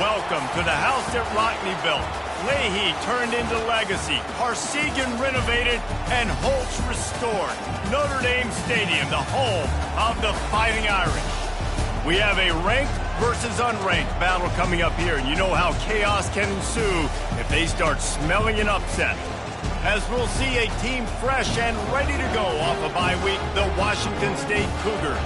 Welcome to the house that Rockney built. Leahy turned into legacy, Parsegan renovated, and Holtz restored. Notre Dame Stadium, the home of the Fighting Irish. We have a ranked versus unranked battle coming up here, and you know how chaos can ensue if they start smelling an upset. As we'll see a team fresh and ready to go off a bye week, the Washington State Cougars,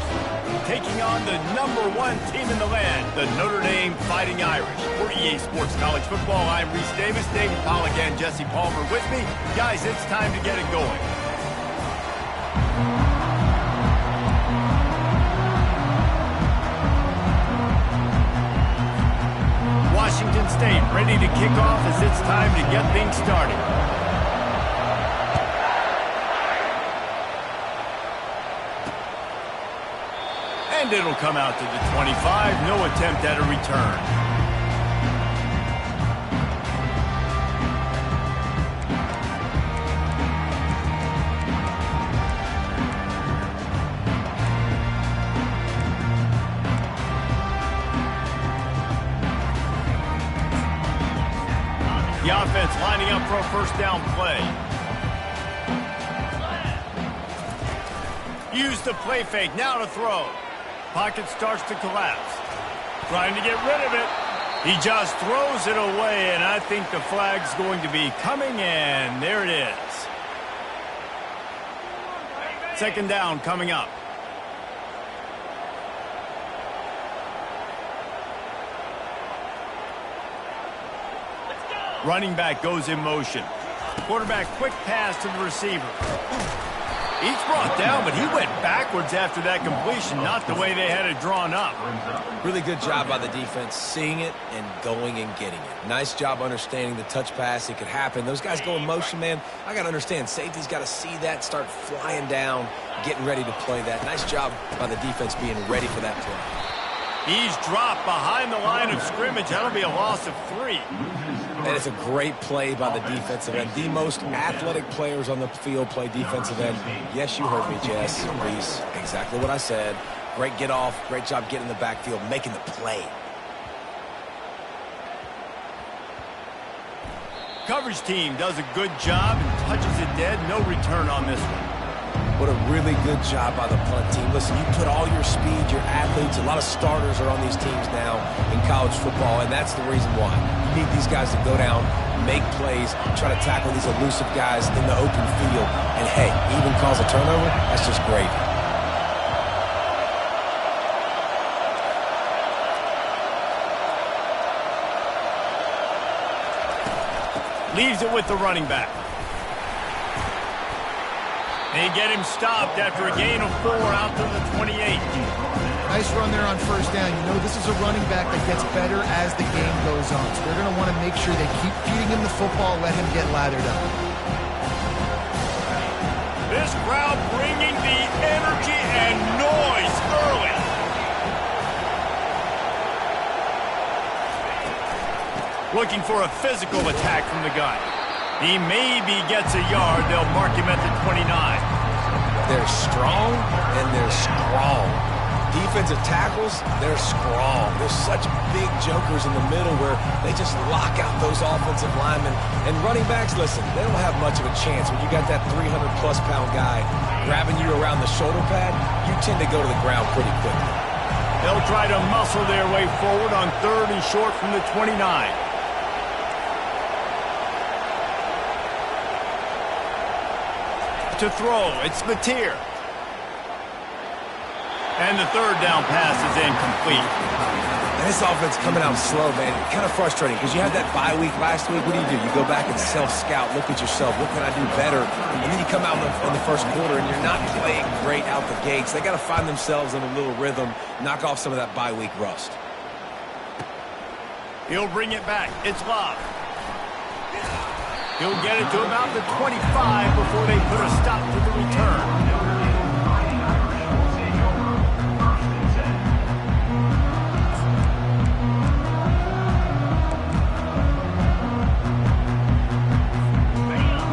taking on the #1 team in the land, the Notre Dame Fighting Irish. For EA Sports College Football, I'm Reese Davis, David Pollack, and Jesse Palmer with me. Guys, it's time to get it going. Washington State ready to kick off as it's time to get things started. And it'll come out to the 25. No attempt at a return. The offense lining up for a first down play. Use the play fake. Now to throw. Pocket starts to collapse. Trying to get rid of it. He just throws it away, and I think the flag's going to be coming, and there it is. Second down coming up. Running back goes in motion. Quarterback quick pass to the receiver. He's brought down, but he went backwards after that completion, not the way they had it drawn up. Really good job by the defense, seeing it and going and getting it. Nice job understanding the touch pass. It could happen. Those guys go in motion, man. I got to understand, safety's got to see that, start flying down, getting ready to play that. Nice job by the defense being ready for that play. He's dropped behind the line of scrimmage. That'll be a loss of 3. And it's a great play by the defensive end. The most athletic players on the field play defensive end. Yes, you heard me, Jess. Reese, exactly what I said. Great get off. Great job getting in the backfield, making the play. Coverage team does a good job and touches it dead. No return on this one. What a really good job by the punt team. Listen, you put all your speed, your athletes, a lot of starters are on these teams now in college football, and that's the reason why. You need these guys to go down, make plays, try to tackle these elusive guys in the open field, and hey, even cause a turnover, that's just great. Leaves it with the running back. They get him stopped after a gain of 4 out to the 28. Nice run there on first down. You know this is a running back that gets better as the game goes on. So they're going to want to make sure they keep feeding him the football, let him get lathered up. This crowd bringing the energy and noise early. Looking for a physical attack from the gun. He maybe gets a yard. They'll mark him at the 29. They're strong and they're strong. Defensive tackles, they're strong. There's such big jokers in the middle where they just lock out those offensive linemen. And running backs, listen, they don't have much of a chance. When you got that 300-plus pound guy grabbing you around the shoulder pad, you tend to go to the ground pretty quickly. They'll try to muscle their way forward on 3rd and short from the 29. To throw, it's Mateer. And the 3rd down pass is incomplete. And this offense coming out slow, man. Kind of frustrating because you had that bye week last week. What do? You go back and self-scout, look at yourself. What can I do better? And then you come out in the first quarter and you're not playing great out the gates. They got to find themselves in a little rhythm, knock off some of that bye week rust. He'll bring it back. It's Love. He'll get it to about the 25 before they put a stop to the return.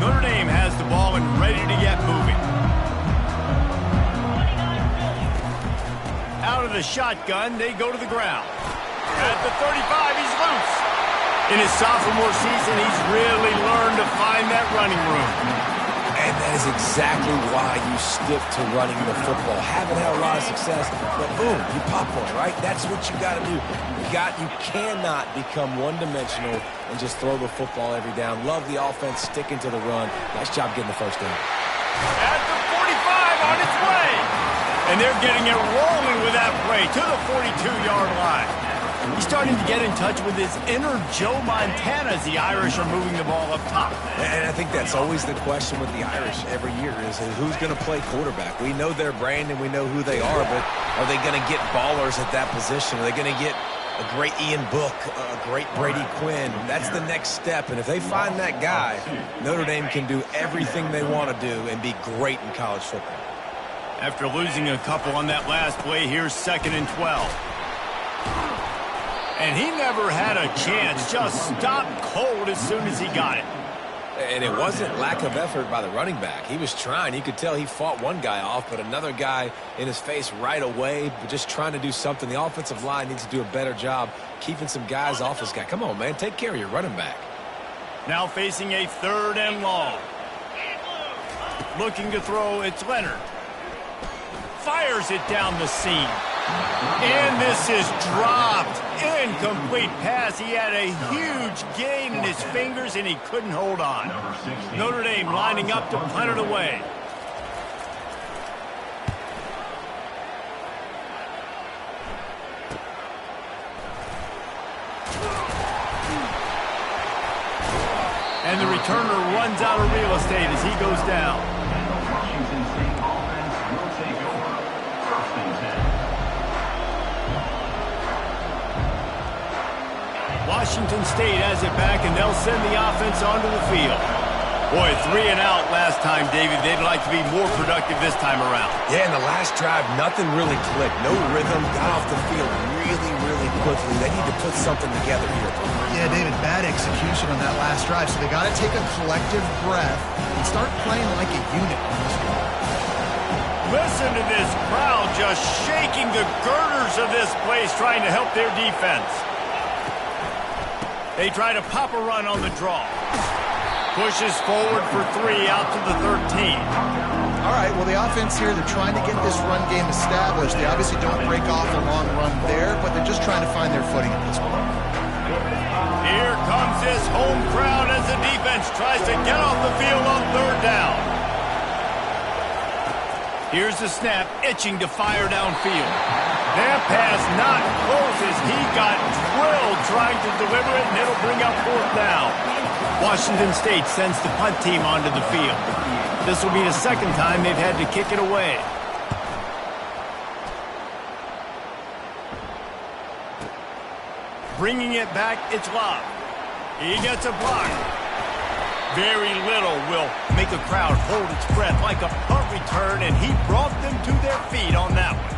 Notre Dame has the ball and ready to get moving. Out of the shotgun, they go to the ground. At the 35, he's loose. In his sophomore season, he's really learned to find that running room. And that is exactly why you stick to running the football. Haven't had a lot of success, but boom, you pop one, right? That's what you got to do. You cannot become one-dimensional and just throw the football every down. Love the offense, sticking to the run. Nice job getting the first down. At the 45, on its way. And they're getting it rolling with that play to the 42-yard line. He's starting to get in touch with his inner Joe Montana as the Irish are moving the ball up top. And I think that's always the question with the Irish every year is who's going to play quarterback. We know their brand and we know who they are, but are they going to get ballers at that position? Are they going to get a great Ian Book, a great Brady Quinn? That's the next step. And if they find that guy, Notre Dame can do everything they want to do and be great in college football. After losing a couple on that last play, here's 2nd and 12. And he never had a chance, just stopped cold as soon as he got it. And it wasn't lack of effort by the running back. He was trying. You could tell he fought one guy off, but another guy in his face right away, but just trying to do something. The offensive line needs to do a better job keeping some guys off this guy. Come on, man. Take care of your running back. Now facing a 3rd and long. Looking to throw, it's Leonard. Fires it down the seam. And this is dropped. Incomplete pass. He had a huge gain in his fingers, and he couldn't hold on. Notre Dame lining up to punt it away. And the returner runs out of real estate as he goes down. Washington State has it back, and they'll send the offense onto the field. Boy, 3 and out last time, David. They'd like to be more productive this time around. Yeah, in the last drive, nothing really clicked. No rhythm, got off the field really quickly. They need to put something together here. Yeah, David, bad execution on that last drive, so they got to take a collective breath and start playing like a unit on this one. Listen to this crowd just shaking the girders of this place, trying to help their defense. They try to pop a run on the draw. Pushes forward for 3 out to the 13. All right, well, the offense here, they're trying to get this run game established. They obviously don't break off a long run there, but they're just trying to find their footing at this point. Here comes this home crowd as the defense tries to get off the field on 3rd down. Here's the snap, itching to fire downfield. That pass not close as he got drilled trying to deliver it, and it'll bring up 4th down. Washington State sends the punt team onto the field. This will be the 2nd time they've had to kick it away. Bringing it back, it's Love. He gets a block. Very little will make a crowd hold its breath like a punt return, and he brought them to their feet on that one.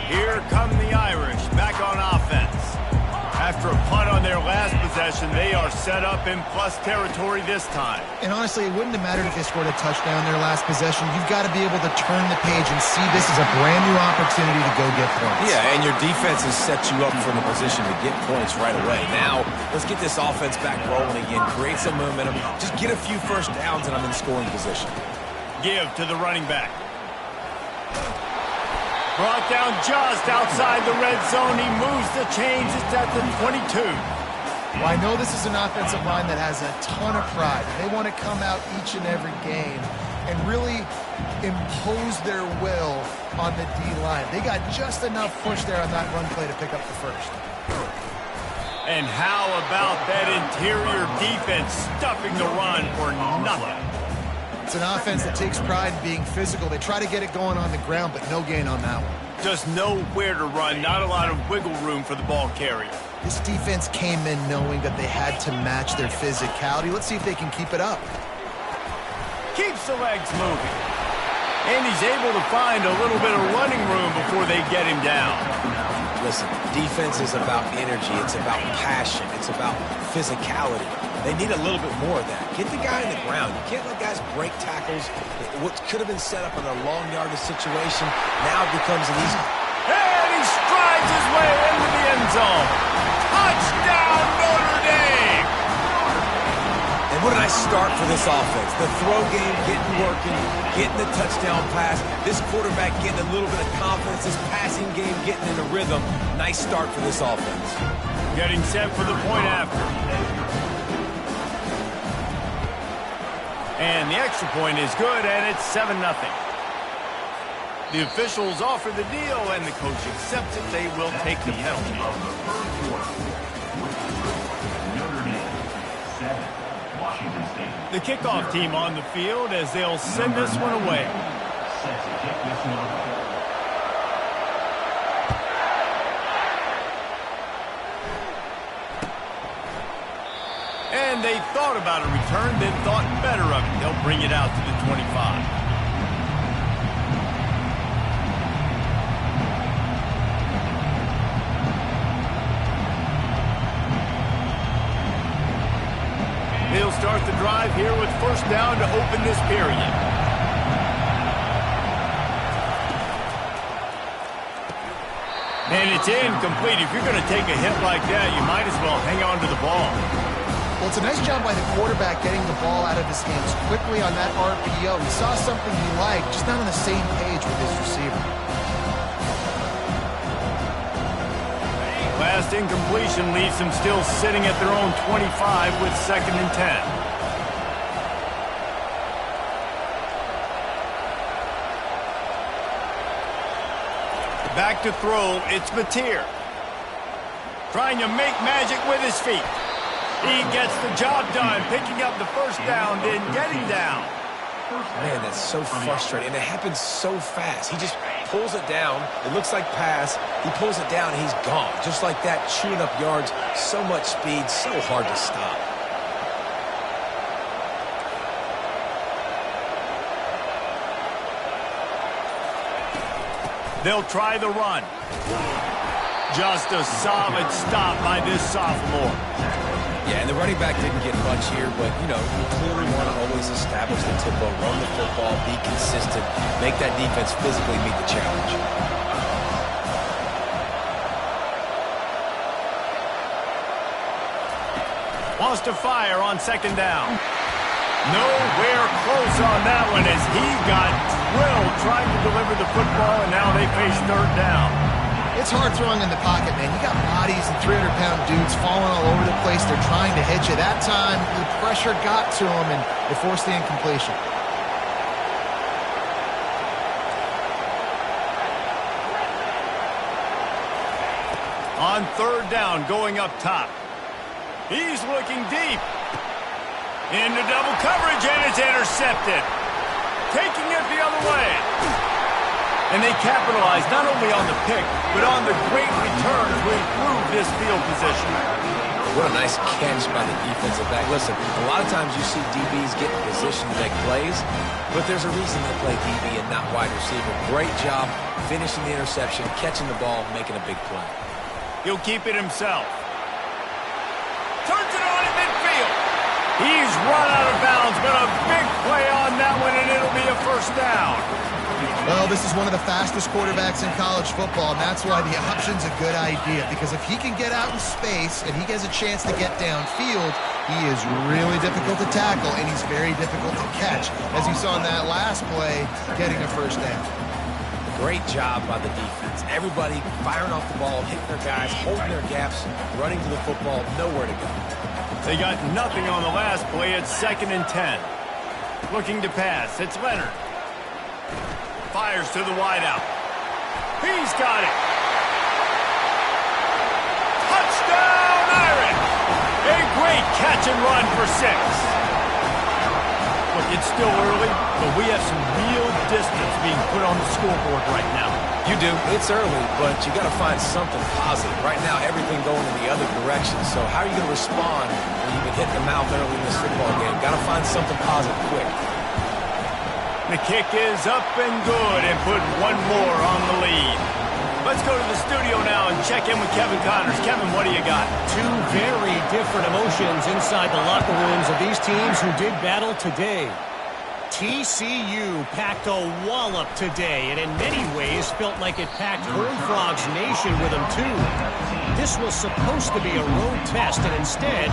Here come the Irish back on offense. After a punt on their last possession, they are set up in plus territory this time. And honestly, it wouldn't have mattered if they scored a touchdown their last possession. You've got to be able to turn the page and see this as a brand new opportunity to go get points. Yeah, and your defense has set you up for the position to get points right away. Now, let's get this offense back rolling again, create some momentum, just get a few first downs, and I'm in scoring position. Give to the running back. Brought down just outside the red zone. He moves the chains. It's at the 22. Well, I know this is an offensive line that has a ton of pride. They want to come out each and every game and really impose their will on the D-line. They got just enough push there on that run play to pick up the first. And how about that interior defense stuffing the run for nothing? It's an offense that takes pride in being physical. They try to get it going on the ground, but no gain on that one. Just nowhere to run, not a lot of wiggle room for the ball carrier. This defense came in knowing that they had to match their physicality. Let's see if they can keep it up. Keeps the legs moving. And he's able to find a little bit of running room before they get him down. Listen, defense is about energy. It's about passion. It's about physicality. They need a little bit more of that. Get the guy in the ground. You can't let guys break tackles. What could have been set up in a long yardage situation now becomes an easy. And he strides his way into the end zone. What a nice start for this offense. The throw game getting working, getting the touchdown pass. This quarterback getting a little bit of confidence. This passing game getting in a rhythm. Nice start for this offense. Getting set for the point after. And the extra point is good, and it's 7-0. The officials offer the deal, and the coach accepts it. They will take the penalty. The kickoff team on the field as they'll send this one away. And they thought about a return, then thought better of it. They'll bring it out to the 25. He'll start the drive here with first down to open this period. And it's incomplete. If you're going to take a hit like that, you might as well hang on to the ball. Well, it's a nice job by the quarterback getting the ball out of his hands quickly on that RPO. He saw something he liked, just not on the same page with his receiver. Last incompletion leaves them still sitting at their own 25 with 2nd and 10. Back to throw, it's Mateer. Trying to make magic with his feet. He gets the job done, picking up the first down, then getting down. Man, that's so frustrating, and it happens so fast. He just pulls it down. It looks like pass. He pulls it down, and he's gone. Just like that, chewing up yards. So much speed, so hard to stop. They'll try the run. Just a solid stop by this sophomore. Yeah, and the running back didn't get much here, but, you know, you clearly want to always establish the tempo, run the football, be consistent, make that defense physically meet the challenge. Wants to fire on 2nd down. Nowhere close on that one as he got drilled trying to deliver the football, and now they face 3rd down. It's hard throwing in the pocket, man. You got bodies and 300-pound dudes falling all over the place. They're trying to hit you. That time, the pressure got to them, and they forced the incompletion. On 3rd down, going up top. He's looking deep. Into double coverage, and it's intercepted. Taking it the other way. And they capitalize not only on the pick, but on the great return to improve this field position. What a nice catch by the defensive back. Listen, a lot of times you see DBs get in position to make plays, but there's a reason they play DB and not wide receiver. Great job finishing the interception, catching the ball, making a big play. He'll keep it himself. Turns it on in midfield. He's run out of bounds, but a big play on that one, and it'll be a first down. Well, this is one of the fastest quarterbacks in college football, and that's why the option's a good idea. Because if he can get out in space and he gets a chance to get downfield, he is really difficult to tackle, and he's very difficult to catch. As you saw in that last play, getting a first down. Great job by the defense. Everybody firing off the ball, hitting their guys, holding their gaps, running to the football, nowhere to go. They got nothing on the last play. It's 2nd and 10. Looking to pass. It's Leonard. Fires to the wideout. He's got it. Touchdown, Irish! A great catch and run for 6. Look, it's still early, but we have some real distance being put on the scoreboard right now. You do. It's early, but you got to find something positive. Right now, everything going in the other direction. So how are you going to respond when you've been hit in the mouth early in this football game? Got to find something positive quick. The kick is up and good and put one more on the lead. Let's go to the studio now and check in with Kevin Connors. Kevin, what do you got? Two very different emotions inside the locker rooms of these teams who did battle today. TCU packed a wallop today, and in many ways felt like it packed Horned Frogs Nation with them too. This was supposed to be a road test, and instead,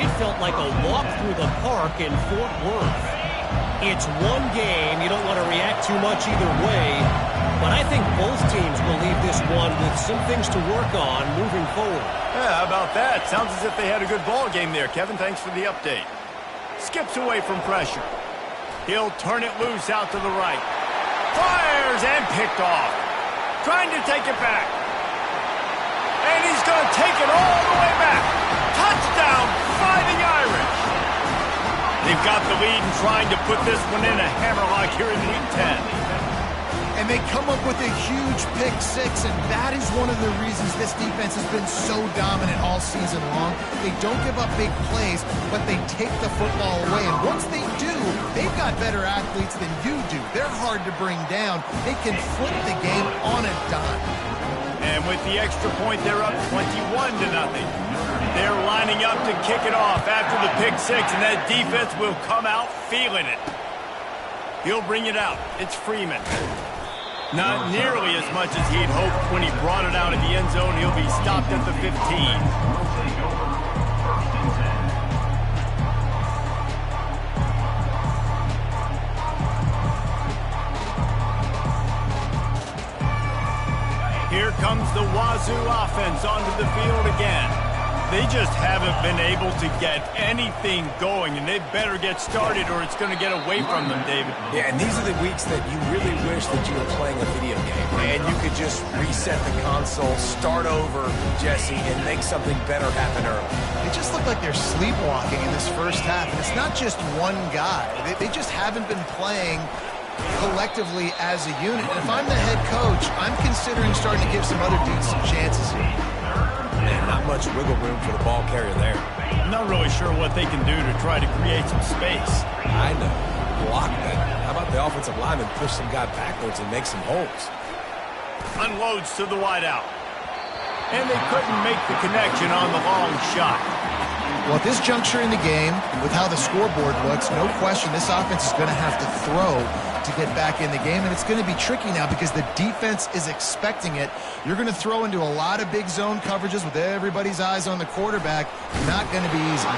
it felt like a walk through the park in Fort Worth. It's one game. You don't want to react too much either way, but I think both teams will leave this one with some things to work on moving forward. Yeah, how about that? Sounds as if they had a good ball game there, Kevin. Thanks for the update. Skips away from pressure. He'll turn it loose out to the right. Fires and picked off. Trying to take it back. And he's going to take it all the way back. Touchdown, Fighting Irish. They've got the lead and trying to put this one in a hammerlock here in Week 10. And they come up with a huge pick six, and that is one of the reasons this defense has been so dominant all season long. They don't give up big plays, but they take the football away. And once they do, they've got better athletes than you do. They're hard to bring down. They can flip the game on a dime. And with the extra point, they're up 21-0. They're lining up to kick it off after the pick six, and that defense will come out feeling it. He'll bring it out. It's Freeman. Not nearly as much as he'd hoped when he brought it out of the end zone. He'll be stopped at the 15. Here comes the Wazzu offense onto the field again. They just haven't been able to get anything going, and they better get started or it's going to get away from them, David. Yeah, and these are the weeks that you really wish that you were playing a video game, and you could just reset the console, start over, Jesse, and make something better happen early. They just look like they're sleepwalking in this first half, and it's not just one guy. They just haven't been playing collectively as a unit. And if I'm the head coach, I'm considering starting to give some other dudes some chances here. And not much wiggle room for the ball carrier there. I'm not really sure what they can do to try to create some space. I know. Block that. How about the offensive lineman push some guy backwards and make some holes? Unloads to the wideout. And they couldn't make the connection on the long shot. Well, at this juncture in the game, with how the scoreboard looks, no question this offense is going to have to throw to get back in the game, and it's going to be tricky now because the defense is expecting it. You're going to throw into a lot of big zone coverages with everybody's eyes on the quarterback. Not going to be easy.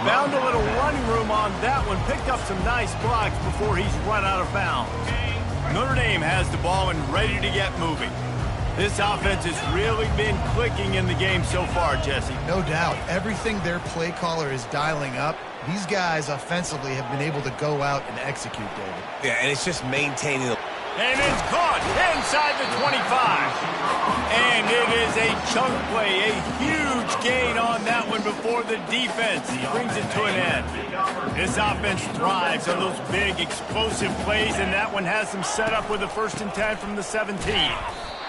Found a little running room on that one. Picked up some nice blocks before he's run out of bounds. Notre Dame has the ball and ready to get moving. This offense has really been clicking in the game so far, Jesse. No doubt. Everything their play caller is dialing up, these guys offensively have been able to go out and execute, David. Yeah, and it's just maintaining the... And it's caught inside the 25. And it is a chunk play, a huge gain on that one before the defense brings it to an end. This offense thrives on those big, explosive plays, and that one has them set up with a 1st and 10 from the 17.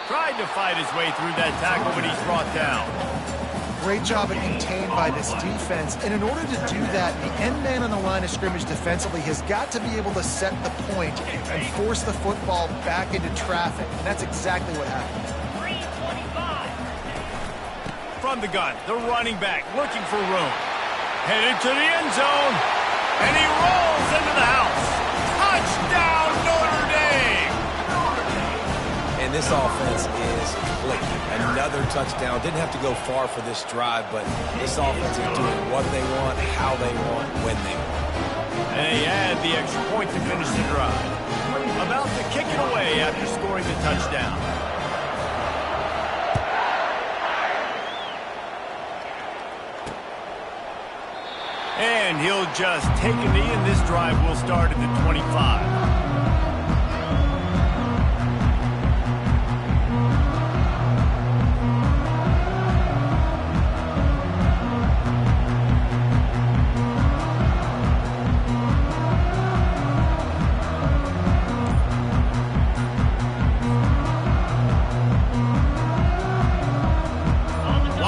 Tried to fight his way through that tackle, but he's brought down. Great job at contained by this defense. And in order to do that, the end man on the line of scrimmage defensively has got to be able to set the point and force the football back into traffic. And that's exactly what happened. From the gun, the running back looking for room. Headed to the end zone. And he rolls into the house. Touchdown, Notre Dame! And this offense is clicking. Another touchdown. Didn't have to go far for this drive, but this offense is doing what they want, how they want, when they want. And they add the extra point to finish the drive. About to kick it away after scoring the touchdown. And he'll just take a knee, and this drive will start at the 25.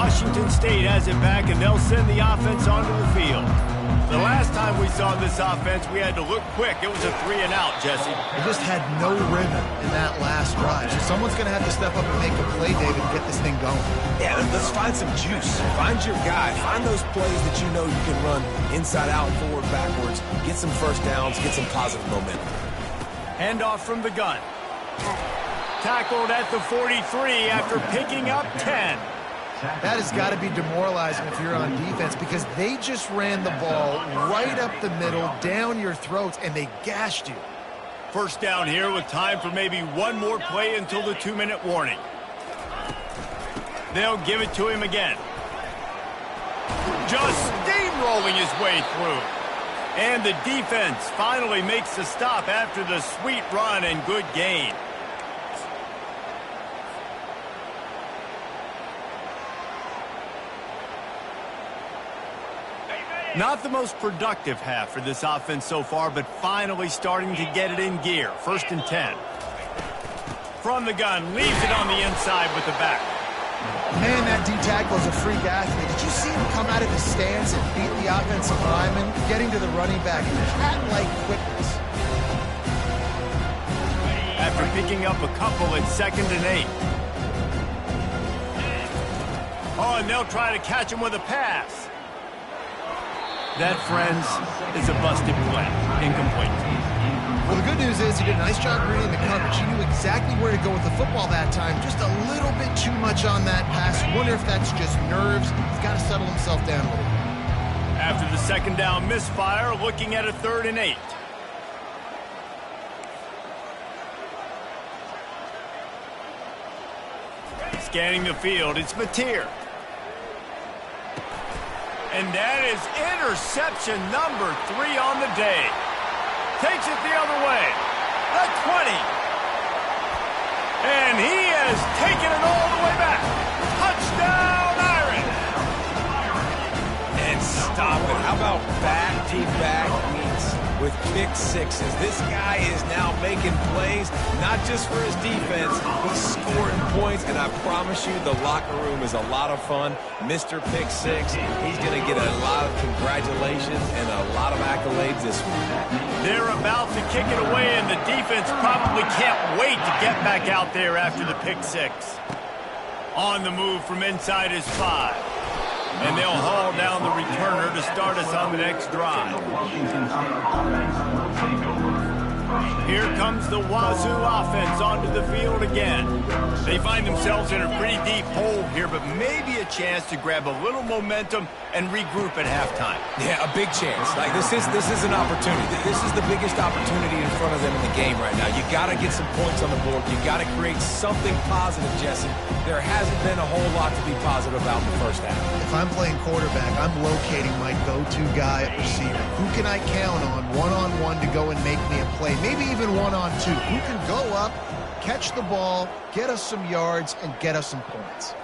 Washington State has it back, and they'll send the offense onto the field. The last time we saw this offense, we had to look quick. It was a 3-and-out, Jesse. They just had no rhythm in that last drive. So someone's going to have to step up and make a play, David, and get this thing going. Yeah, let's find some juice. Find your guy. Find those plays that you know you can run inside out, forward, backwards. Get some first downs. Get some positive momentum. Handoff from the gun. Tackled at the 43 after picking up 10. That has got to be demoralizing if you're on defense because they just ran the ball right up the middle, down your throats, and they gashed you. First down here with time for maybe one more play until the 2-minute warning. They'll give it to him again. Just steamrolling his way through. And the defense finally makes the stop after the sweet run and good gain. Not the most productive half for this offense so far, but finally starting to get it in gear. 1st and 10. From the gun, leaves it on the inside with the back. Man, that D-tackle is a freak athlete. Did you see him come out of the stance and beat the offensive lineman, getting to the running back in cat-like quickness? After picking up a couple at 2nd and 8. Oh, and they'll try to catch him with a pass. That, friends, is a busted play. Incomplete. Well, the good news is he did a nice job reading the coverage. He knew exactly where to go with the football that time. Just a little bit too much on that pass. Wonder if that's just nerves. He's got to settle himself down a little bit. After the 2nd down misfire, looking at a 3rd and 8. Scanning the field, it's Mateer. And that is interception number 3 on the day. Takes it the other way. The 20. And he has taken it all the way back. Touchdown, Iron. And stop it. How about back-to-back meets with pick sixes? This guy is now making plays, not just for his defense, he's scoring points, and I promise you the locker room is a lot of fun. Mr. Pick Six, he's going to get a lot of congratulations and a lot of accolades this week. They're about to kick it away, and the defense probably can't wait to get back out there after the pick six. On the move from inside his 5. And they'll haul down the returner to start us on the next drive. Here comes the Wazzu offense onto the field again. They find themselves in a pretty deep hole here, but maybe a chance to grab a little momentum and regroup at halftime. Yeah, a big chance. Like this is an opportunity. This is the biggest opportunity in front of them in the game right now. You got to get some points on the board. You got to create something positive, Jesse. There hasn't been a whole lot to be positive about in the first half. If I'm playing quarterback, I'm locating my go-to guy at receiver. Who can I count on one-on-one to go and make me a play? Maybe even one-on-two. Who can go up, catch the ball, get us some yards, and get us some points?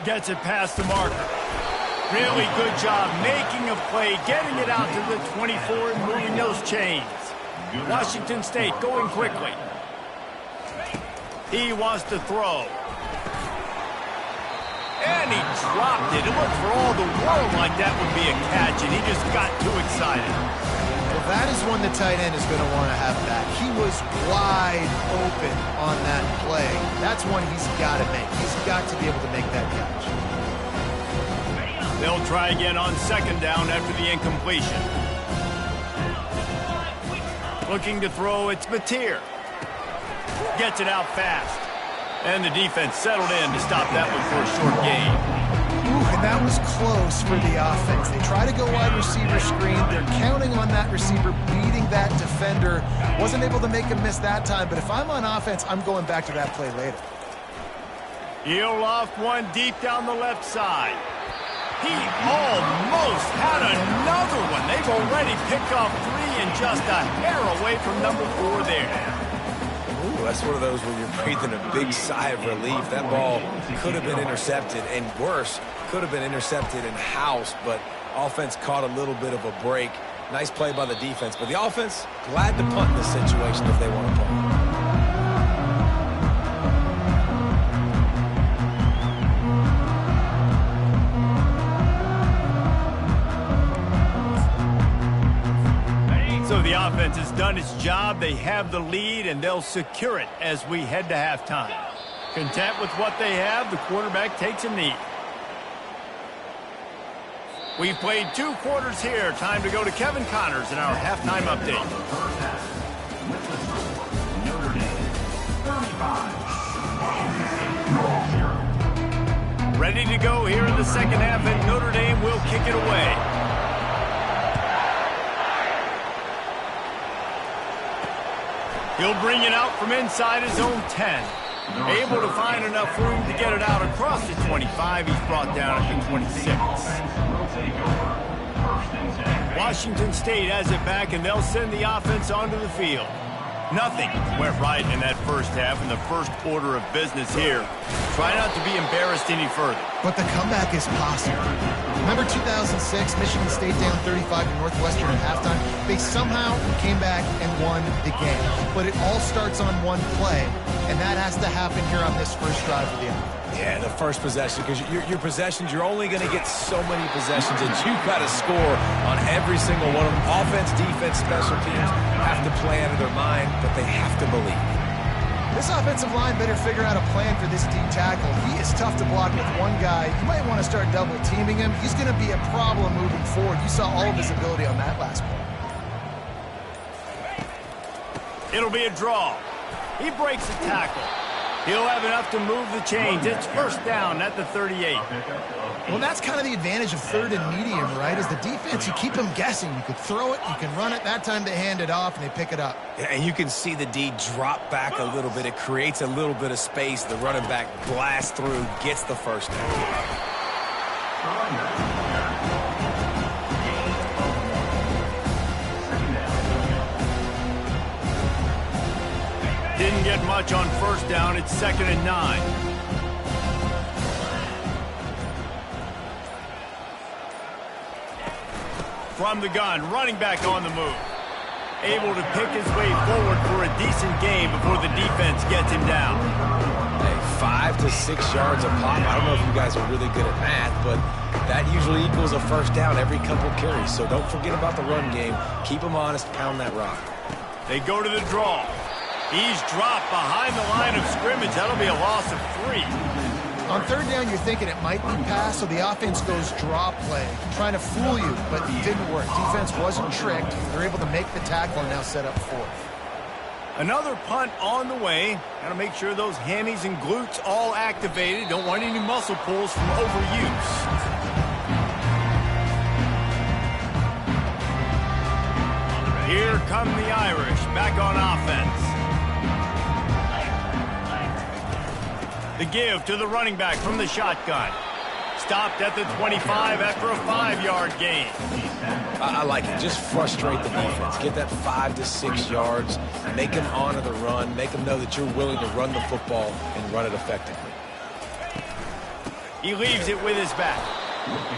Gets it past the marker. Really good job making a play, getting it out to the 24 and moving those chains. Washington State going quickly. He wants to throw. And he dropped it. It looked for all the world like that would be a catch, and he just got too excited. Well, that is one the tight end is going to want to have back. He was wide open on that play. That's one he's got to make. He's got to be able to make that catch. They'll try again on 2nd down after the incompletion. Looking to throw, it's Mateer. Gets it out fast. And the defense settled in to stop that one for a short gain. Ooh, and that was close for the offense. They try to go wide receiver screen. They're counting on that receiver beating that defender. Wasn't able to make him miss that time, but if I'm on offense, I'm going back to that play later. He'll loft one deep down the left side. He almost had another one. They've already picked off 3 and just a hair away from number 4 there. Ooh, that's one of those where you're breathing a big sigh of relief. That ball could have been intercepted, and worse, could have been intercepted in house, but offense caught a little bit of a break. Nice play by the defense, but the offense, glad to punt in this situation if they want to punt. So the offense has done its job. They have the lead, and they'll secure it as we head to halftime. Content with what they have, the quarterback takes a knee. We've played 2 quarters here. Time to go to Kevin Connors in our halftime update. Notre Dame, 35. to go here in the second half, and Notre Dame will kick it away. He'll bring it out from inside his own 10. Able to find enough room to get it out across the 25. He's brought down at the 26. Washington State has it back, and they'll send the offense onto the field. Nothing went right in that first half in the first order of business here. Try not to be embarrassed any further. But the comeback is possible. Remember 2006, Michigan State down 35 to Northwestern at halftime? They somehow came back and won the game. But it all starts on one play, and that has to happen here on this first drive of the offense. Yeah, the first possession, because your possessions, you're only going to get so many possessions, and you've got to score on every single one of them. Offense, defense, special teams have to play out of their mind, but they have to believe. This offensive line better figure out a plan for this D tackle. He is tough to block with one guy. You might want to start double teaming him. He's going to be a problem moving forward. You saw all of his ability on that last play. It'll be a draw. He breaks the tackle. He'll have enough to move the chains. It's first down at the 38. Well, that's kind of the advantage of third and medium, right? As the defense, you keep them guessing. You could throw it, you can run it. That time they hand it off, and they pick it up. Yeah, and you can see the D drop back a little bit. It creates a little bit of space. The running back blasts through, gets the first down. Didn't get much on first down. It's 2nd and 9. From the gun, running back on the move. Able to pick his way forward for a decent gain before the defense gets him down. Hey, 5 to 6 yards a pop. I don't know if you guys are really good at math, but that usually equals a first down every couple carries. So don't forget about the run game. Keep them honest, pound that rock. They go to the draw. He's dropped behind the line of scrimmage. That'll be a loss of 3. On third down, you're thinking it might be pass, so the offense goes draw play, trying to fool you, but it didn't work. Defense wasn't tricked. They're able to make the tackle and now set up fourth. Another punt on the way. Got to make sure those hammies and glutes all activated. Don't want any muscle pulls from overuse. Here come the Irish, back on offense. The give to the running back from the shotgun. Stopped at the 25 after a 5-yard gain. I like it. Just frustrate the defense. Get that 5 to 6 yards. Make them honor the run. Make them know that you're willing to run the football and run it effectively. He leaves it with his back.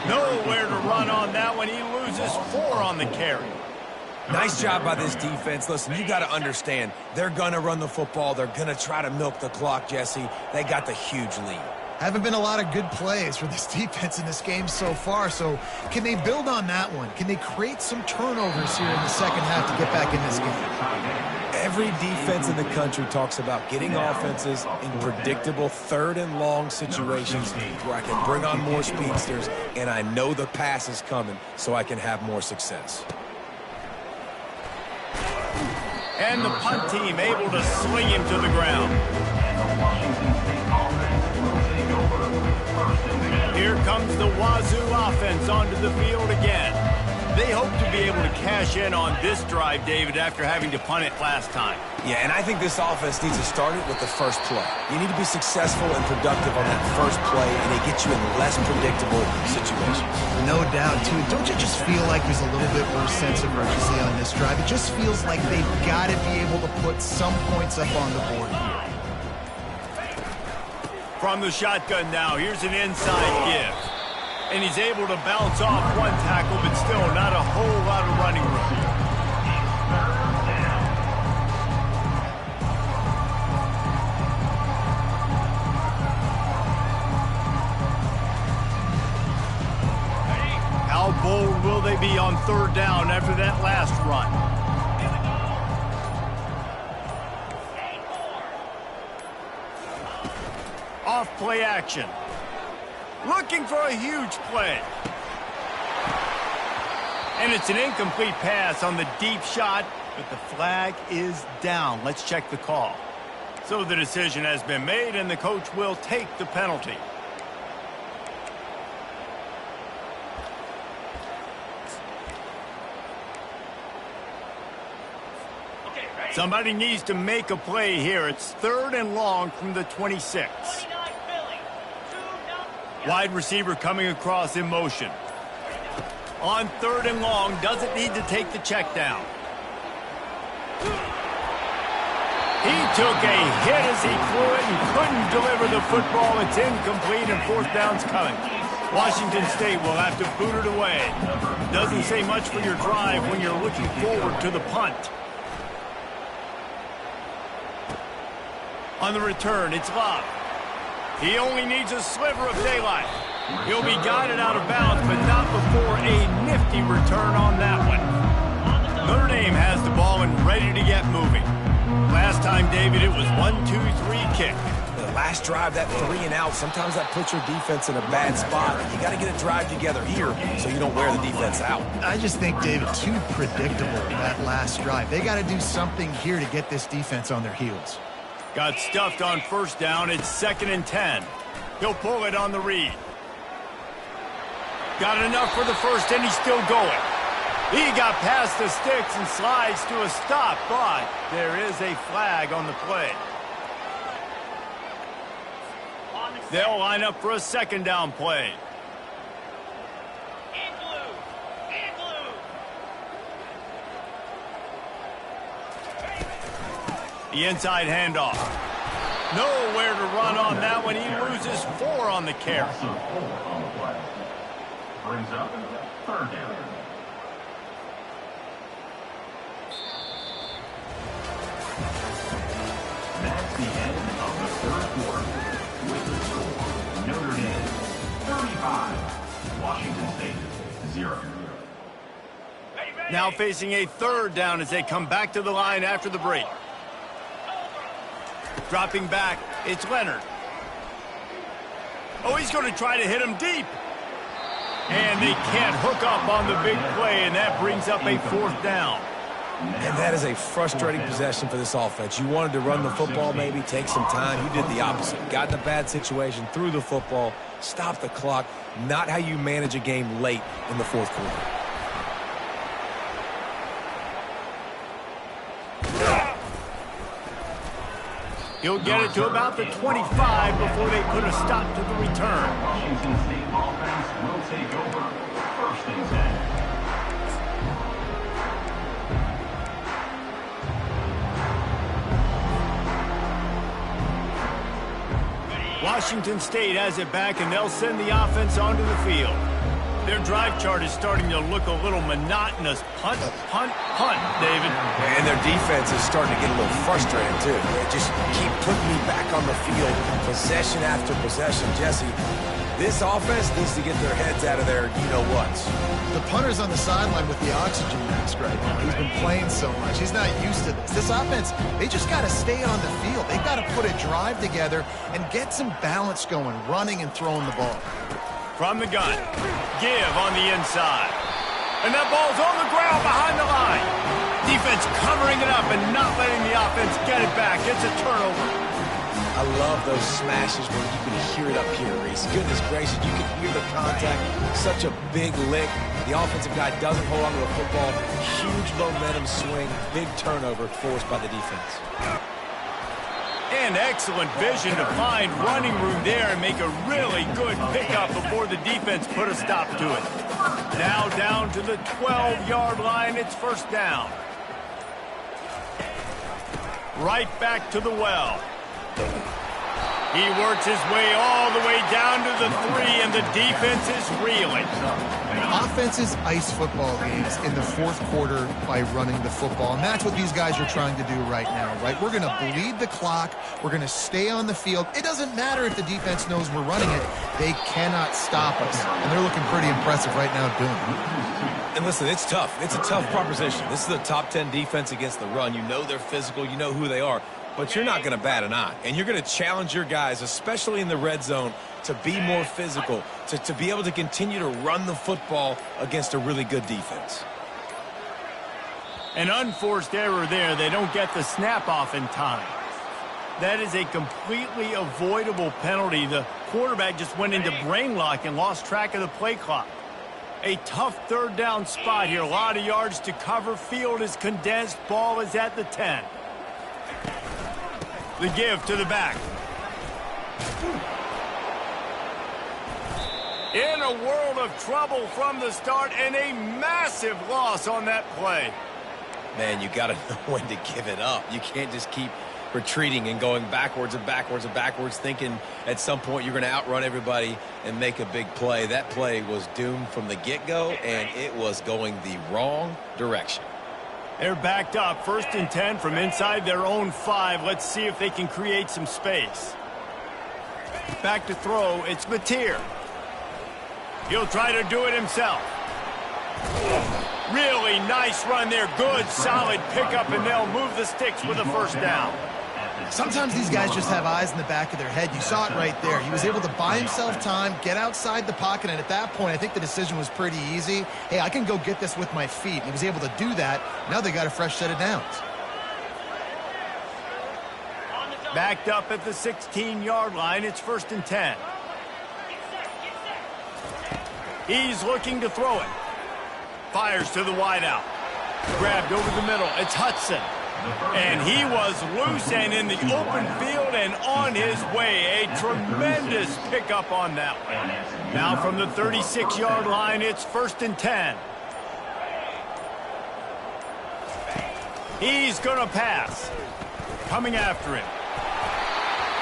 Nowhere to run on that one. He loses 4 on the carry. Nice job by this defense. Listen, you got to understand, they're going to run the football. They're going to try to milk the clock, Jesse. They got the huge lead. Haven't been a lot of good plays for this defense in this game so far, so can they build on that one? Can they create some turnovers here in the second half to get back in this game? Every defense in the country talks about getting offenses in predictable third and long situations where I can bring on more speedsters and I know the pass is coming so I can have more success. And the punt team able to sling him to the ground. Here comes the Wazzu offense onto the field again. They hope to be able to cash in on this drive, David, after having to punt it last time. Yeah, and I think this offense needs to start it with the first play. You need to be successful and productive on that first play, and it gets you in less predictable situations. No doubt, too. Don't you just feel like there's a little bit more sense of urgency on this drive? It just feels like they've got to be able to put some points up on the board here. From the shotgun now, here's an inside give. And he's able to bounce off one tackle, but still not a whole lot of running room. How bold will they be on third down after that last run? Off play action. Looking for a huge play. And it's an incomplete pass on the deep shot, but the flag is down. Let's check the call. So the decision has been made, and the coach will take the penalty. Somebody needs to make a play here. It's 3rd and long from the 26. Wide receiver coming across in motion. On 3rd and long, doesn't need to take the check down. He took a hit as he threw it and couldn't deliver the football. It's incomplete and 4th down's coming. Washington State will have to boot it away. Doesn't say much for your drive when you're looking forward to the punt. On the return, it's Love. He only needs a sliver of daylight. He'll be guided out of bounds, but not before a nifty return on that one. Notre Dame has the ball and ready to get moving. Last time, David, it was 1-2-3 kick. The last drive, that 3 and out, sometimes that puts your defense in a bad spot. You got to get a drive together here so you don't wear the defense out. I just think, David, too predictable, that last drive. They got to do something here to get this defense on their heels. Got stuffed on 1st down. It's 2nd and 10. He'll pull it on the read. Got enough for the first, and he's still going. He got past the sticks and slides to a stop, but there is a flag on the play. They'll line up for a 2nd down play. The inside handoff. Nowhere to run on that one. He loses 4 on the carry. Brings up 3rd down. That's the end of the 3rd quarter. With the score, Notre Dame 35, Washington State 0. Now facing a 3rd down as they come back to the line after the break. Dropping back, it's Leonard. Oh, he's going to try to hit him deep. And they can't hook up on the big play, and that brings up a 4th down. And that is a frustrating possession for this offense. You wanted to run the football, maybe take some time. You did the opposite. Got in a bad situation, threw the football, stopped the clock. Not how you manage a game late in the 4th quarter. He'll get it to about the 25 before they put a stop to the return. Washington State offense will take over 1st and 10. Washington State has it back, and they'll send the offense onto the field. Their drive chart is starting to look a little monotonous. Punt, punt, punt, David. And their defense is starting to get a little frustrated, too. They just keep putting me back on the field, possession after possession. Jesse, this offense needs to get their heads out of their you-know-whats. The punter's on the sideline with the oxygen mask right now. He's been playing so much. He's not used to this. This offense, they just got to stay on the field. They've got to put a drive together and get some balance going, running and throwing the ball. From the gun, give on the inside. And that ball's on the ground behind the line. Defense covering it up and not letting the offense get it back. It's a turnover. I love those smashes where you can hear it up here, Reese. Goodness gracious, you can hear the contact. Such a big lick. The offensive guy doesn't hold on to the football. Huge momentum swing. Big turnover forced by the defense. And excellent vision to find running room there and make a really good pickup before the defense put a stop to it. Now down to the 12-yard line. It's 1st down. Right back to the well. He works his way all the way down to the 3, and the defense is reeling. Offenses ice football games in the 4th quarter by running the football, and that's what these guys are trying to do right now, right? We're going to bleed the clock. We're going to stay on the field. It doesn't matter if the defense knows we're running it. They cannot stop us, and they're looking pretty impressive right now doing it. And listen, it's tough. It's a tough proposition. This is a top 10 defense against the run. You know they're physical. You know who they are. But you're not going to bat an eye. And you're going to challenge your guys, especially in the red zone, to be more physical, to be able to continue to run the football against a really good defense. An unforced error there. They don't get the snap off in time. That is a completely avoidable penalty. The quarterback just went into brain lock and lost track of the play clock. A tough 3rd down spot here. A lot of yards to cover. Field is condensed. Ball is at the 10. The give to the back. In a world of trouble from the start and a massive loss on that play. Man, you got to know when to give it up. You can't just keep retreating and going backwards and backwards and backwards, thinking at some point you're going to outrun everybody and make a big play. That play was doomed from the get-go, and it was going the wrong direction. They're backed up, 1st and 10 from inside their own 5. Let's see if they can create some space. Back to throw, it's Mateer. He'll try to do it himself. Really nice run there. Good, solid pickup, and they'll move the sticks with a 1st down. Sometimes these guys just have eyes in the back of their head. You saw it right there. He was able to buy himself time, get outside the pocket, and at that point, I think the decision was pretty easy. Hey, I can go get this with my feet. He was able to do that. Now they got a fresh set of downs. Backed up at the 16-yard line. It's 1st and 10. He's looking to throw it. Fires to the wideout. Grabbed over the middle. It's Hudson. And he was loose and in the open field and on his way. A tremendous pickup on that one. Now from the 36-yard line, it's 1st and 10. He's going to pass. Coming after him.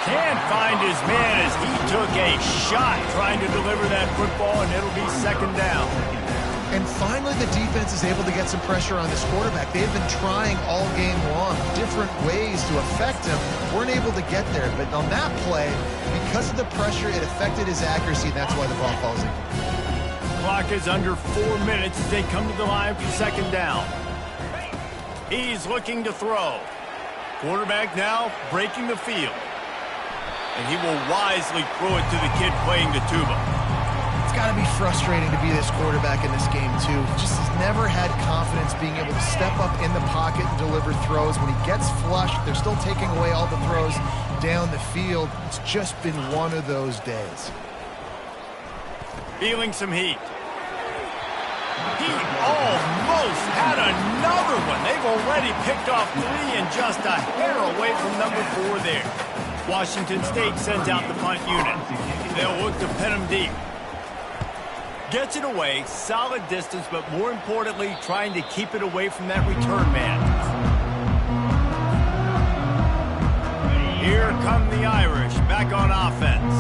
Can't find his man as he took a shot trying to deliver that football, and it'll be 2nd down. And finally, the defense is able to get some pressure on this quarterback. They've been trying all game long different ways to affect him. Weren't able to get there, but on that play, because of the pressure, it affected his accuracy, and that's why the ball falls in. Clock is under 4 minutes as they come to the line for 2nd down. He's looking to throw. Quarterback now breaking the field. And he will wisely throw it to the kid playing the tuba. It's got to be frustrating to be this quarterback in this game, too. Just has never had confidence being able to step up in the pocket and deliver throws. When he gets flushed, they're still taking away all the throws down the field. It's just been one of those days. Feeling some heat. He almost had another one. They've already picked off 3 and just a hair away from number 4 there. Washington State sends out the punt unit. They'll look to pin him deep. Gets it away, solid distance, but more importantly, trying to keep it away from that return man. Here come the Irish, back on offense.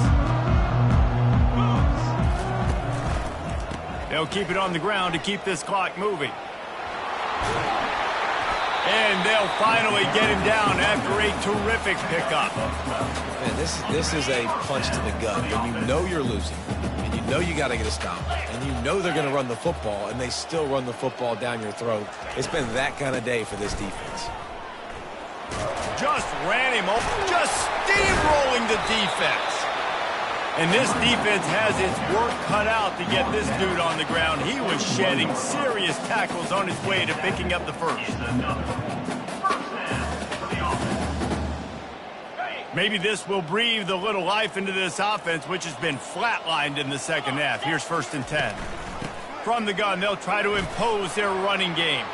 They'll keep it on the ground to keep this clock moving. And they'll finally get him down after a terrific pickup. Man, this is a punch to the gut. When you know you're losing, and you know you got to get a stop, and you know they're going to run the football, and they still run the football down your throat. It's been that kind of day for this defense. Just ran him over, just steamrolling the defense. And this defense has its work cut out to get this dude on the ground. He was shedding serious tackles on his way to picking up the 1st. Maybe this will breathe a little life into this offense, which has been flatlined in the 2nd half. Here's 1st and 10. From the gun, they'll try to impose their running game.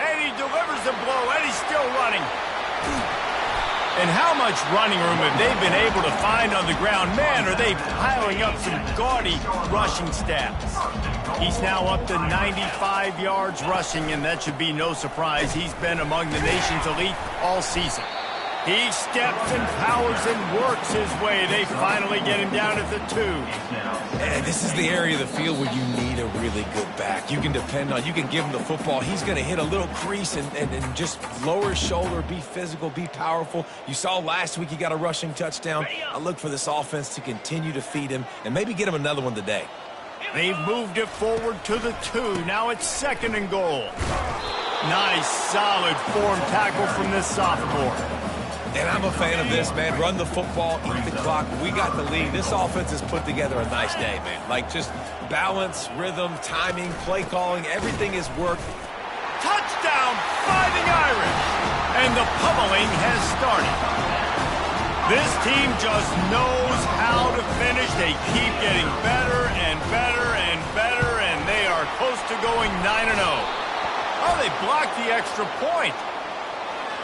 And he delivers the blow, and he's still running. And how much running room have they been able to find on the ground? Man, are they piling up some gaudy rushing stats. He's now up to 95 yards rushing, and that should be no surprise. He's been among the nation's elite all season. He steps and powers and works his way. They finally get him down at the 2. And this is the area of the field where you need a really good back. You can depend on, you can give him the football. He's going to hit a little crease and just lower his shoulder, be physical, be powerful. You saw last week he got a rushing touchdown. I look for this offense to continue to feed him and maybe get him another one today. They've moved it forward to the 2. Now it's 2nd and goal. Nice, solid form tackle from this sophomore. And I'm a fan of this, man. Run the football, eat the clock. We got the lead. This offense has put together a nice day, man. Like just balance, rhythm, timing, play calling, everything is worked. Touchdown, Fighting Irish! And the pummeling has started. This team just knows how to finish. They keep getting better and better and better, and they are close to going 9-0. Oh, they blocked the extra point.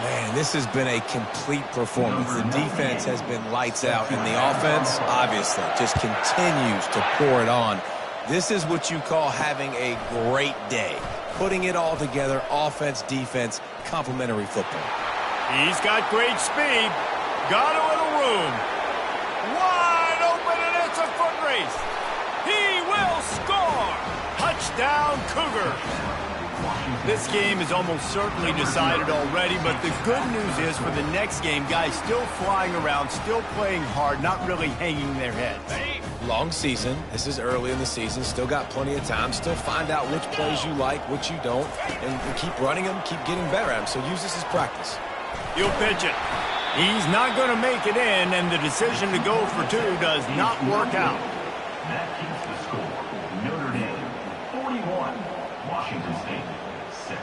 Man, this has been a complete performance. The defense has been lights out, and the offense, obviously, just continues to pour it on. This is what you call having a great day. Putting it all together, offense, defense, complementary football. He's got great speed. Got a little room. Wide open, and it's a foot race. He will score. Touchdown, Cougars. This game is almost certainly decided already, but the good news is for the next game, guys still flying around, still playing hard, not really hanging their heads. Long season. This is early in the season. Still got plenty of time. Still find out which plays you like, which you don't, and keep running them, keep getting better at them. So use this as practice. He'll pitch it. He's not going to make it in, and the decision to go for two does not work out. That keeps the score. Notre Dame 41, Washington State 6.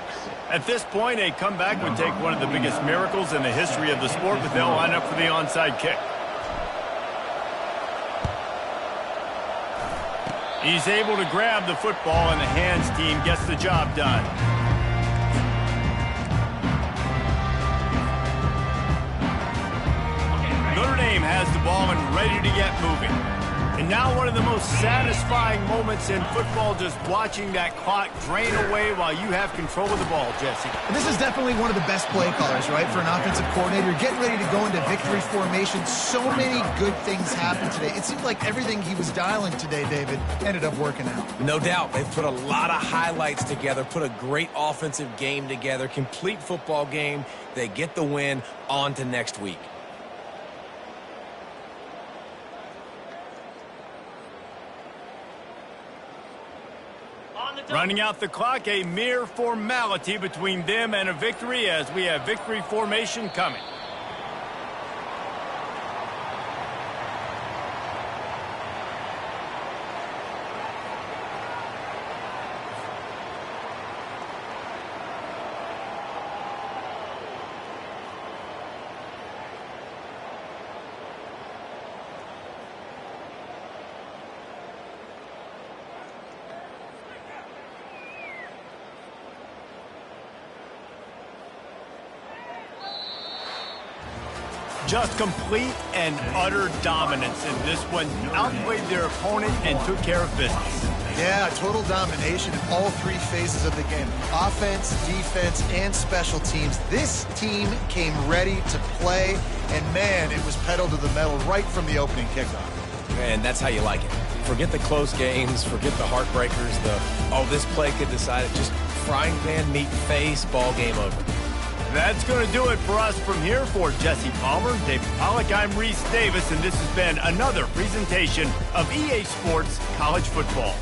At this point, a comeback would take one of the biggest miracles in the history of the sport, but they'll line up for the onside kick. He's able to grab the football, and the hands team gets the job done. Notre Dame has the ball and ready to get moving. And now one of the most satisfying moments in football, just watching that clock drain away while you have control of the ball, Jesse. And this is definitely one of the best play callers, right, for an offensive coordinator. Getting ready to go into victory formation. So many good things happened today. It seemed like everything he was dialing today, David, ended up working out. No doubt. They've put a lot of highlights together, put a great offensive game together, complete football game. They get the win. On to next week. Running out the clock, a mere formality between them and a victory as we have victory formation coming. Just complete and utter dominance in this one. Outplayed their opponent and took care of business. Yeah, total domination in all three phases of the game. Offense, defense, and special teams. This team came ready to play, and man, it was pedal to the metal right from the opening kickoff. And that's how you like it. Forget the close games, forget the heartbreakers, this play could decide it. Just frying pan, meat face, ball game over. That's going to do it for us from here. For Jesse Palmer, David Pollack, I'm Reese Davis, and this has been another presentation of EA Sports College Football.